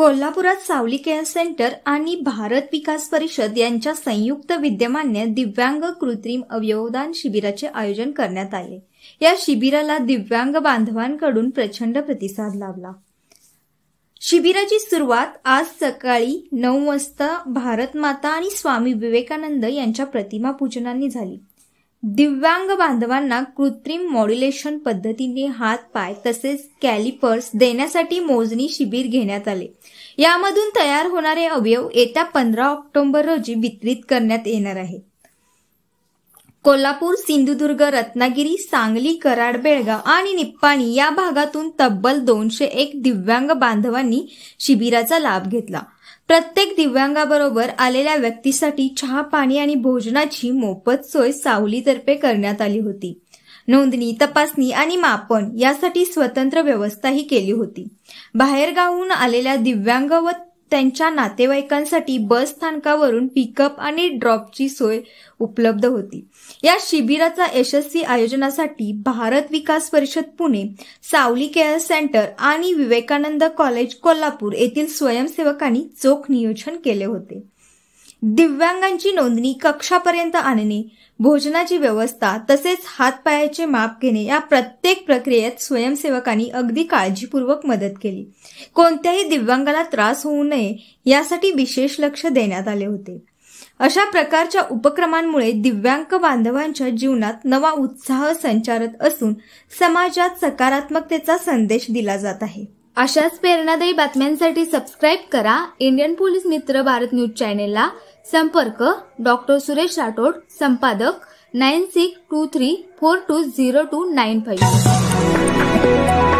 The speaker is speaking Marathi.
कोल्हापुरात सावली केअर सेंटर आणि भारत विकास परिषद यांच्या संयुक्त विद्यमाने दिव्यांग कृत्रिम अवयवदान शिबिराचे आयोजन करण्यात आले। या शिबिराला दिव्यांग बांधवांकडून प्रचंड प्रतिसाद लाभला। शिबिराची सुरुवात आज सकाळी 9 वाजता भारत माता आणि स्वामी विवेकानंद यांच्या प्रतिमा पूजनाने झाली। दिव्यांग बांधवांना कृत्रिम मॉड्युलेशन पद्धतीने हात पाय तसेच कॅलिपर्स देण्यासाठी मोजणी शिबिर घेण्यात आले। यामधून तयार होणारे अवयव येत्या 15 ऑक्टोबर रोजी वितरित करण्यात येणार आहे। कोल्हापूर, सिंधुदुर्ग, रत्नागिरी, सांगली, कराड, बेळगाव आणि निप्पाणी या भागातून तब्बल 201 दिव्यांग बांधवांनी शिबिराचा लाभ घेतला। प्रत्येक दिव्यांगाबरोबर आलेल्या व्यक्तीसाठी चहा, पाणी आणि भोजनाची मोफत सोय सावलीतर्फे करण्यात आली होती। नोंदणी, तपासणी आणि मापन यासाठी स्वतंत्र व्यवस्थाही केली होती। बाहेरगावहून आलेल्या दिव्यांग व त्यांच्या नातेवाईकांसाठी बस स्थानकावरून पिकअप आणि ड्रॉपची सोय उपलब्ध होती। या शिबिराचा यशस्वी आयोजनासाठी भारत विकास परिषद पुणे, सावली केअर सेंटर आणि विवेकानंद कॉलेज कोल्हापूर येथील स्वयंसेवकांनी चोख नियोजन केले होते। दिव्यांगांची नोंदणी, कक्षापर्यंत आणणे, भोजनाची व्यवस्था तसेच हातपायाचे माप घेणे या प्रत्येक प्रक्रियेत स्वयंसेवकांनी अगदी काळजीपूर्वक मदत केली। कोणत्याही दिव्यांगाला त्रास होऊ नये यासाठी विशेष लक्ष देण्यात आले होते। अशा प्रकारच्या उपक्रमांमुळे दिव्यांग बांधवांच्या जीवनात नवा उत्साह संचारत असून समाजात सकारात्मकतेचा संदेश दिला जात आहे। अशाच प्रेरणादायी बातम्यांसाठी सबस्क्राईब करा इंडियन पोलीस मित्र भारत न्यूज चॅनेलला। संपर्क डॉक्टर सुरेश राठोड, संपादक 9623420295।